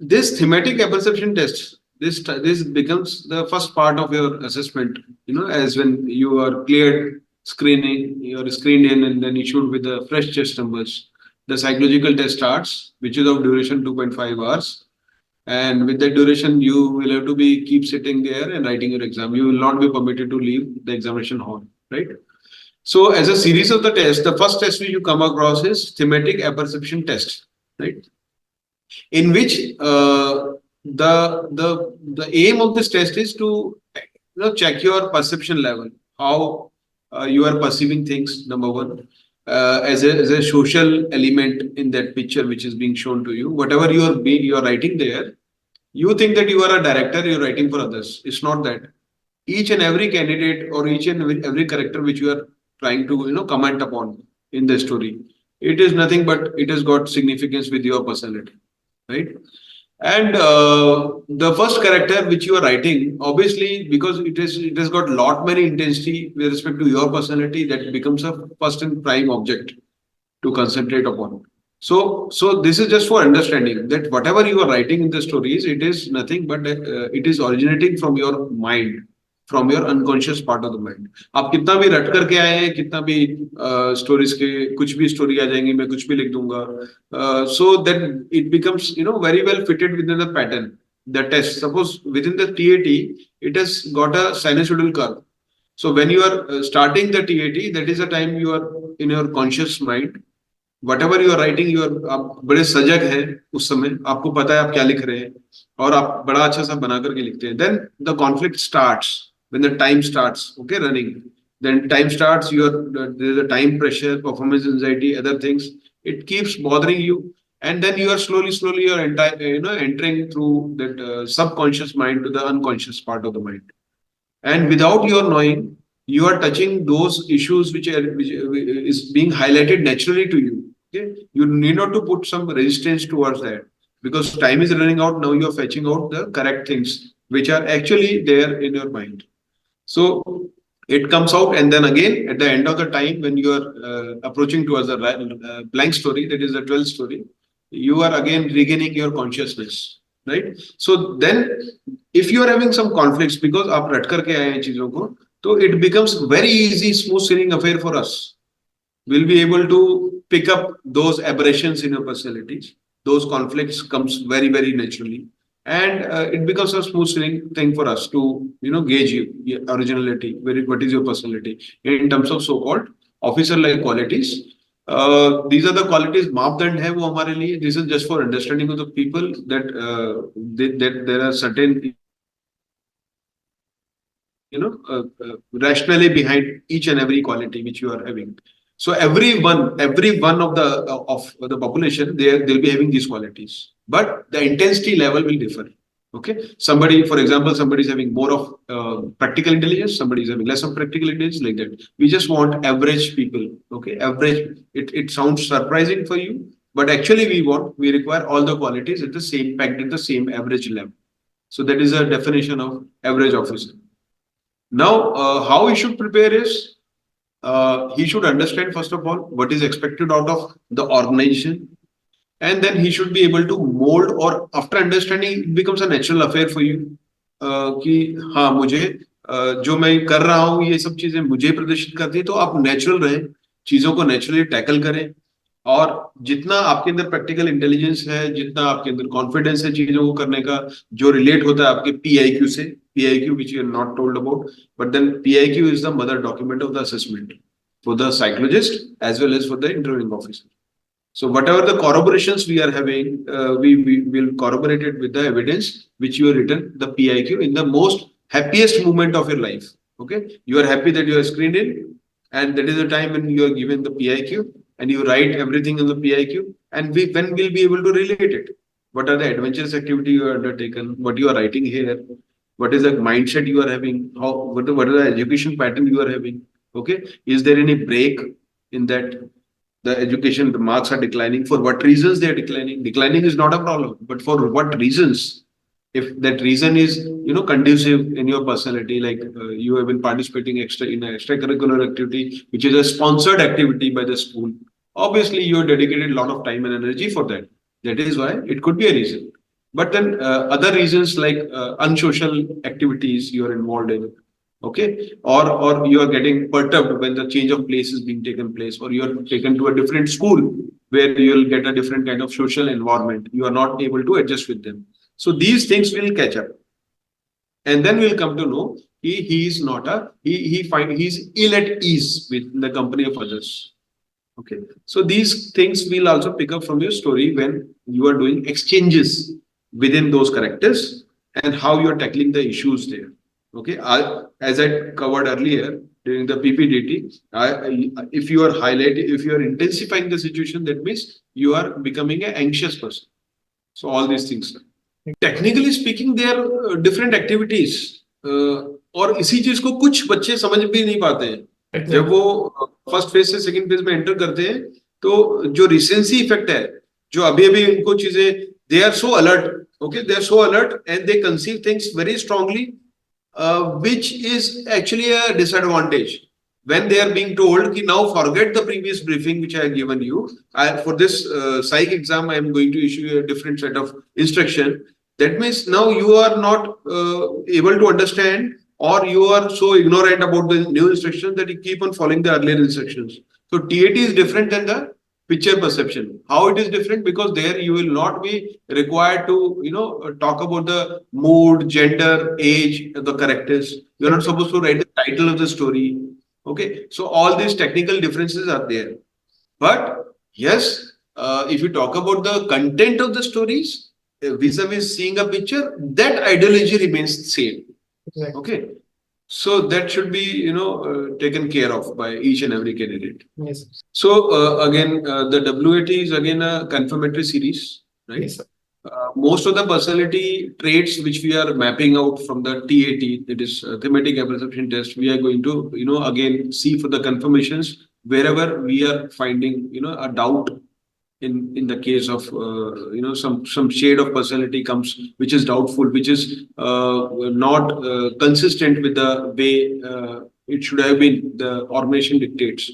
this thematic apperception test, this becomes the first part of your assessment. As when you are cleared screening, you are screened in and then issued with the fresh test numbers. The psychological test starts, which is of duration 2.5 hours. And with that duration, you will have to be keep sitting there and writing your exam. You will not be permitted to leave the examination hall, right? So, as a series of the tests, the first test which you come across is thematic apperception test, right? In which the aim of this test is to check your perception level, how you are perceiving things. Number one, as a social element in that picture which is being shown to you, whatever you are writing there, you think that you are a director, you're writing for others. It's not that. Each and every candidate or each and every character which you are trying to comment upon in the story, it is nothing but it has got significance with your personality, right? And the first character which you are writing, obviously, because it has got lot many intensity with respect to your personality, that becomes a first and prime object to concentrate upon. So this is just for understanding that whatever you are writing in the stories, it is nothing but it is originating from your mind, from your unconscious part of the mind. आप कितना भी रट करके आए हैं, कितना भी stories के कुछ भी स्टोरी आ जाएंगी, मैं कुछ भी लिख दूंगा, so that it becomes very well fitted within the pattern. The test, suppose within the TAT, it has got a sinusoidal curve. So when you are starting the TAT, that is the time you are in your conscious mind. Whatever you are writing, you are आप बड़े सजग हैं उस समय, आपको पता है आप क्या लिख रहे हैं और आप बड़ा अच्छा सा बना करके लिखते हैं. Then the conflict starts when the time starts, okay, running. Then time starts, there is a time pressure, performance anxiety, other things. It keeps bothering you, and then you are slowly you are entering through that subconscious mind to the unconscious part of the mind. And without your knowing, you are touching those issues which is being highlighted naturally to you. Okay, you need not to put some resistance towards that, because time is running out. Now you are fetching out the correct things which are actually there in your mind. So it comes out, and then again at the end of the time, when you are approaching towards the blank story, that is the 12th story, you are again regaining your consciousness, right? So then, if you are having some conflicts because आप रट करके आए हैं चीजों को, so it becomes very easy, smooth sailing affair for us. We'll be able to pick up those aberrations in your personalities. Those conflicts comes very naturally, and it becomes a smooth sailing thing for us to gauge your originality, what is your personality in terms of so-called officer-like qualities. These are the qualities मापदंड है वो हमारे लिए. This is just for understanding of the people that that there are certain rationally behind each and every quality which you are having. So every one of the population, they'll be having these qualities, but the intensity level will differ. Okay, somebody, for example, somebody is having more of practical intelligence, somebody is having less of practical intelligence, like that. We just want average people. Okay, average. It sounds surprising for you, but actually we require all the qualities at the same packed at the same average level. So that is a definition of average officer. Now, how he should prepare is he should understand, first of all, what is expected out of the organization, and then he should be able to mold, or after understanding, it becomes a natural affair for you कि हाँ मुझे जो मैं कर रहा हूँ ये सब चीजें मुझे प्रदर्शित करती है, तो आप नेचुरल रहें, चीजों को नेचुरली टैकल करें, और जितना आपके अंदर प्रैक्टिकल इंटेलिजेंस है, जितना आपके अंदर कॉन्फिडेंस है चीजों को करने का, जो रिलेट होता है आपके PIQ से, PIQ which you are not told about, but then PIQ is the mother document of the assessment for the psychologist as well as for the interviewing officer. So whatever the corroborations we are having, we will corroborate it with the evidence which you have written, the PIQ, in the most happiest moment of your life. Okay, you are happy that you are screened in, and that is the time when you are given the PIQ, and you write everything in the PIQ, and when we'll be able to relate it. What are the adventurous activity you have undertaken? What you are writing here? What is the mindset you are having? What is the education pattern you are having? Okay, is there any break in that? The education, the marks are declining. For what reasons they are declining? Declining is not a problem, but for what reasons? If that reason is conducive in your personality, like you have been participating in extracurricular activity, which is a sponsored activity by the school, obviously you have dedicated a lot of time and energy for that. That is why it could be a reason. But then other reasons like unsocial activities you are involved in, okay, or you are getting perturbed when the change of place is being taken place, or you are taken to a different school where you will get a different kind of social environment. You are not able to adjust with them. So these things will catch up, and then we'll come to know he is not a he's ill at ease with the company of others. Okay, so these things will also pick up from your story when you are doing exchanges within those characters and how you are tackling the issues there. Okay, as I covered earlier during the PPDT, if you are highlighting, if you are intensifying the situation, that means you are becoming an anxious person. So all these things. Technically speaking they are different activities, और इसी चीज को कुछ बच्चे समझ भी नहीं पाते हैं। जब वो फर्स्ट फेज से सेकंड फेज में एंटर करते हैं तो जो रिसेंसी इफेक्ट है, जो अभी अभी उनको चीजें, they are so alert, okay, they are so alert and they conceive things very strongly, which is actually a disadvantage when they are being told कि now forget the previous briefing which I have given you. For this psych exam, I am going to issue a different set of instruction. That means now you are not able to understand, or you are so ignorant about the new instructions that you keep on following the earlier instructions. So TAT is different than the picture perception. How it is different? Because there you will not be required to, talk about the mood, gender, age, the characters. You are not supposed to write the title of the story. Okay, so all these technical differences are there. But yes, if you talk about the content of the stories, vis-a-vis seeing a picture, that ideology remains the same. Exactly. Okay, so that should be taken care of by each and every candidate. Yes. So again, the WAT is again a confirmatory series, right? Yes, sir. Most of the personality traits which we are mapping out from the TAT, that is thematic perception test, we are going to again see for the confirmations wherever we are finding a doubt in the case of some shade of personality comes which is doubtful, which is not consistent with the way it should have been, the organization dictates.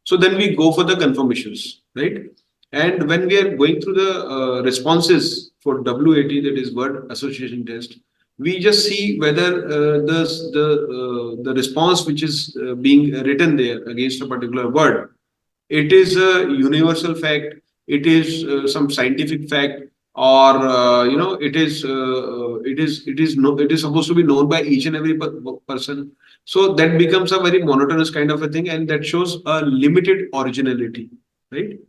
So then we go for the confirmations, right? And when we are going through the responses for WAT, that is word association test, we just see whether the response which is being written there against a particular word, it is a universal fact, it is some scientific fact, or it is supposed to be known by each and every person. So that becomes a very monotonous kind of a thing, and that shows a limited originality, right?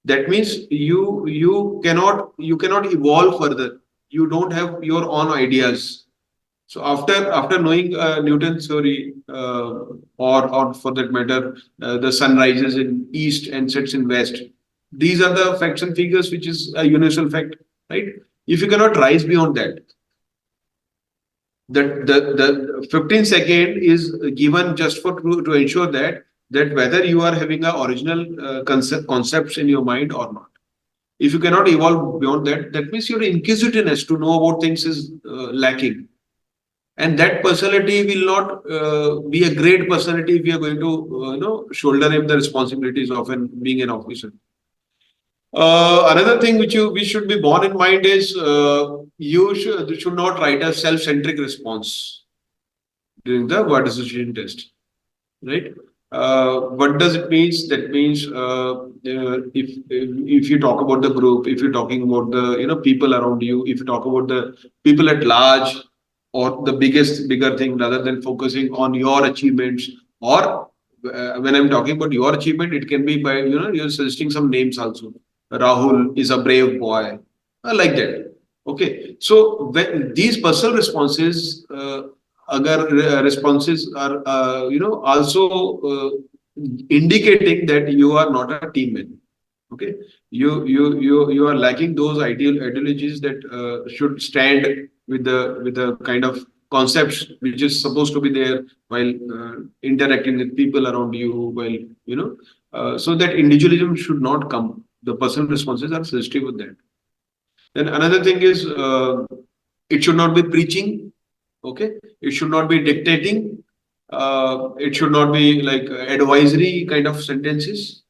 That means you cannot evolve further. You don't have your own ideas. So after knowing Newton's theory, or for that matter, the sun rises in east and sets in west. These are the facts and figures, which is a universal fact, right? If you cannot rise beyond that, the 15-second is given just to ensure that whether you are having a original concepts in your mind or not. If you cannot evolve beyond that, that means your inquisitiveness to know about things is lacking. And that personality will not be a great personality if you are going to shoulder him the responsibilities of being an officer. Another thing which we should be borne in mind is you should not write a self-centric response during the word association test, right? What does it mean? That means if you talk about the group, if you're talking about the people around you, if you talk about the people at large, or the bigger thing, rather than focusing on your achievements, or when I'm talking about your achievement, it can be by you're suggesting some names also. Rahul is a brave boy, like that. Okay, so when these personal responses, agar responses are also indicating that you are not a team man. Okay, you are lacking those ideologies that should stand with the kind of concepts which is supposed to be there while interacting with people around you, while so that individualism should not come. The personal responses are sensitive with that. Then another thing is it should not be preaching. Okay, it should not be dictating. It should not be like advisory kind of sentences.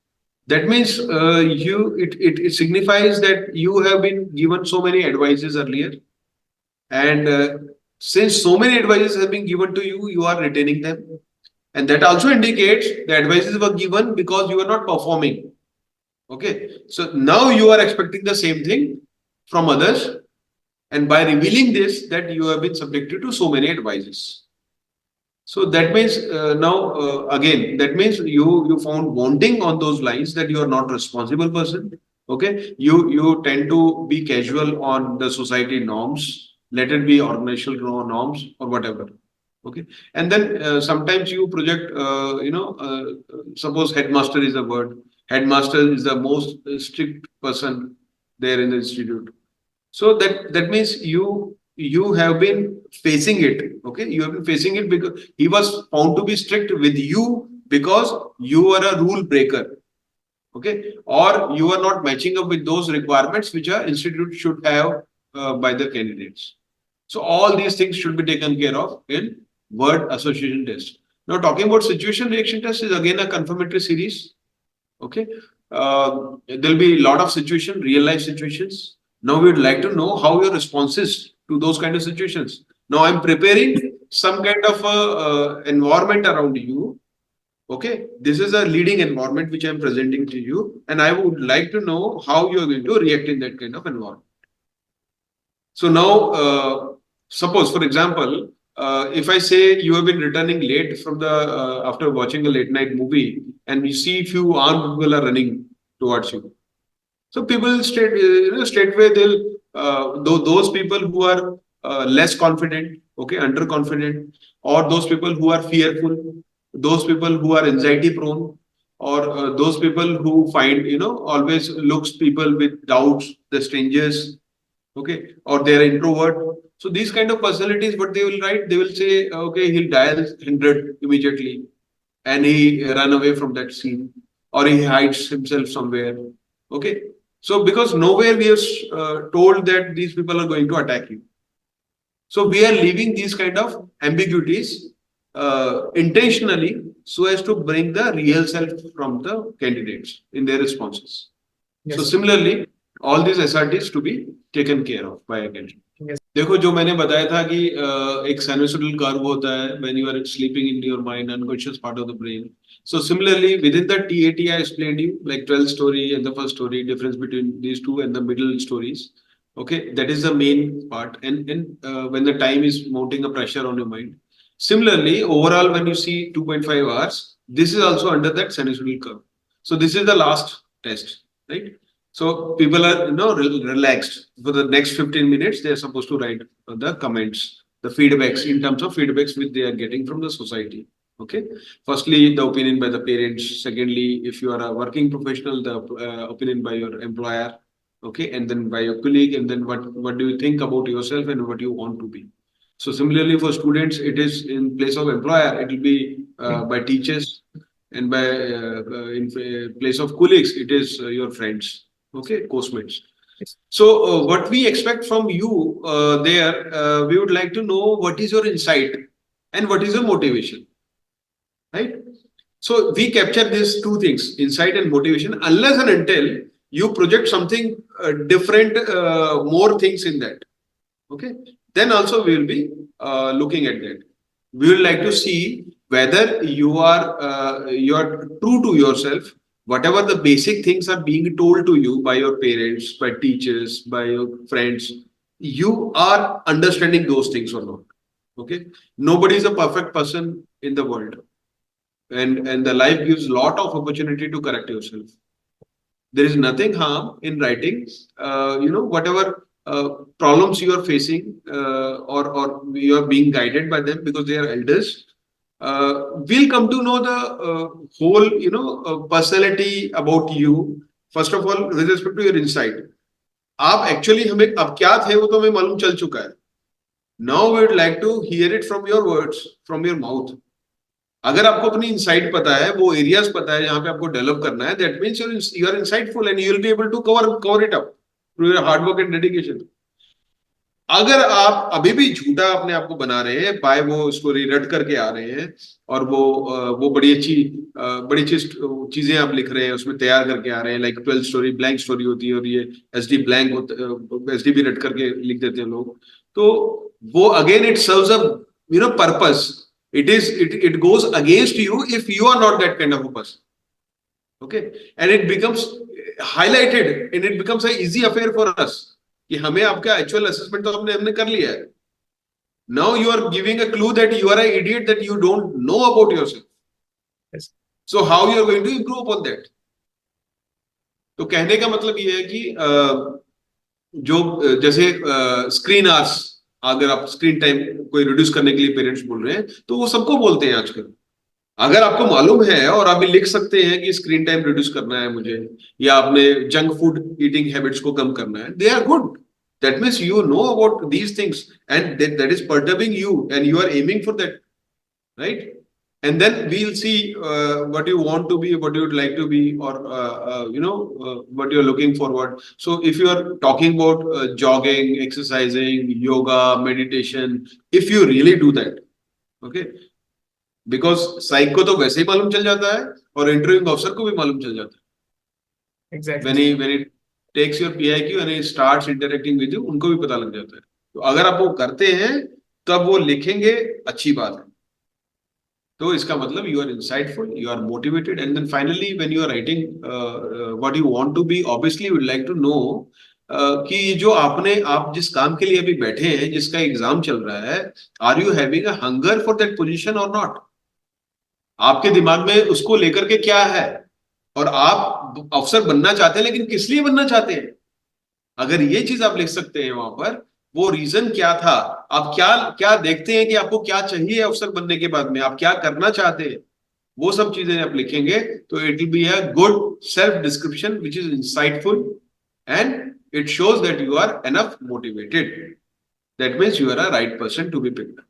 That means it signifies that you have been given so many advices earlier, and since so many advices have been given to you, you are retaining them, and that also indicates the advices were given because you are not performing. Okay, so now you are expecting the same thing from others, and by revealing this, that you have been subjected to so many advices. So that means now again that means you found wanting on those lines that you are not responsible person. Okay, you tend to be casual on the society norms, let it be organizational norms or whatever. Okay, and then sometimes you project suppose headmaster is a word. Headmaster is the most strict person there in the institute. So that means you have been facing it. Okay, you have been facing it because he was found to be strict with you because you are a rule breaker. Okay, or you are not matching up with those requirements which our institute should have by the candidates. So all these things should be taken care of in word association test. Now talking about situation reaction test is again a confirmatory series. Okay. There'll be a lot of situation, real life situations. Now we would like to know how your responses to those kind of situations. Now I'm preparing some kind of environment around you. Okay. This is a leading environment which I'm presenting to you. And I would like to know how you're going to react in that kind of environment. So now, suppose, for example, if I say you have been returning late from the after watching a late night movie, and you see few armed people are running towards you, so people straightway they'll those people who are less confident, okay, underconfident, or those people who are fearful, those people who are anxiety prone, or those people who find always looks people with doubts, the strangers, okay, or they are introvert. So these kind of personalities, what they will write, they will say, okay, he'll dial 100 immediately, and he run away from that scene, or he hides himself somewhere. Okay, so because nowhere we are told that these people are going to attack you, so we are leaving these kind of ambiguities intentionally so as to bring the real self from the candidates in their responses. So Yes. similarly, all these SRTs to be taken care of by a candidate. Yes. देखो जो मैंने बताया था कि एक sinusoidal curve होता है when you are sleeping in your mind, unconscious part of the brain. So similarly, within the TAT, I explained you like 12th story and the first story, difference between these two and the middle stories. Okay, that is the main part. And when the time is mounting a pressure on your mind. Similarly, overall, when you see 2.5 hours, this is also under that sinusoidal curve. So this is the last test, right? So people are relaxed for the next 15 minutes. They are supposed to write the comments, the feedbacks in terms of feedbacks which they are getting from the society. Okay. Firstly, the opinion by the parents. Secondly, if you are a working professional, the opinion by your employer. Okay, and then by your colleague, and then what do you think about yourself and what you want to be. So similarly for students, it is in place of employer. It will be by teachers, and by in place of colleagues, it is your friends. Okay, co-mates. So, what we expect from you there, we would like to know what is your insight and what is your motivation, right? So, we capture these two things, insight and motivation, unless and until you project something different, more things in that. Okay, then also we will be looking at that. We will like to see whether you are true to yourself. Whatever the basic things are being told to you by your parents, by teachers, by your friends, you are understanding those things or not. Okay, nobody is a perfect person in the world, and the life gives lot of opportunity to correct yourself. There is nothing harm in writing whatever problems you are facing, or you are being guided by them because they are elders. We'll come to know the whole personality about you. First of all, with respect to your insight, आप actually हमें अब क्या थे वो तो हमें मालूम चल चुका है. Now we would like to hear it from your words, from your mouth. अगर आपको अपनी इनसाइट पता है, वो एरियाज पता है जहां पे आपको डेवलप करना है, that means you are insightful and you will be able to cover it up through your hard work and dedication. अगर आप अभी भी झूठा अपने आप को बना रहे हैं, बाय वो स्टोरी रट करके आ रहे हैं, और वो बड़ी अच्छी चीजें आप लिख रहे हैं, उसमें तैयार करके आ रहे हैं, लाइक 12 स्टोरी ब्लैंक स्टोरी होती है, और ये एसडी ब्लैंक होता, एसडी भी रट करके लिख देते हैं लोग, तो वो again it serves a purpose. It goes against you if you are not that kind of a person. Okay, and it becomes highlighted and it becomes a easy affair for us कि हमें आपका actual assessment तो हमने हमने कर लिया है. Now you are giving a clue that you are an idiot, that you don't know about yourself. Yes. So how you are going to improve upon that? तो कहने का मतलब ये है कि जैसे स्क्रीन आवर्स, अगर आप स्क्रीन टाइम कोई रिड्यूस करने के लिए पेरेंट्स बोल रहे हैं, तो वो सबको बोलते हैं आजकल. अगर आपको मालूम है और आप लिख सकते हैं कि स्क्रीन टाइम रिड्यूस करना है मुझे, या आपने जंक फूड ईटिंग हैबिट्स को कम करना है, they are good. That means you know about these things and that is perturbing you and you are aiming for that, right? And then we'll see what you want to be, what you would like to be, or what you're looking forward. So if you are talking about jogging, exercising, yoga, meditation, if you really do that, okay, because psych को तो वैसे ही मालूम चल जाता है और interviewing officer को भी मालूम चल जाता है. Exactly. when he takes your PIQ and he starts interacting with you, उनको भी पता लग जाता है. तो अगर आप वो करते हैं तब वो लिखेंगे, अच्छी बात है. तो इसका मतलब you are insightful, you are motivated, and then finally when you are writing what you want to be, obviously would like to know कि जो आप जिस काम के लिए अभी बैठे हैं, जिसका एग्जाम चल रहा है, are you having a hunger for that position और नॉट? आपके दिमाग में उसको लेकर के क्या है, और आप अफसर बनना चाहते हैं, लेकिन किस लिए बनना चाहते हैं? अगर ये चीज आप लिख सकते हैं वहां पर, वो रीजन क्या था, आप क्या क्या देखते हैं कि आपको क्या चाहिए अफसर बनने के बाद में, आप क्या करना चाहते हैं, वो सब चीजें आप लिखेंगे, तो it will be a good self description which is insightful and it shows that you are enough motivated. That means you are a right person to be picked.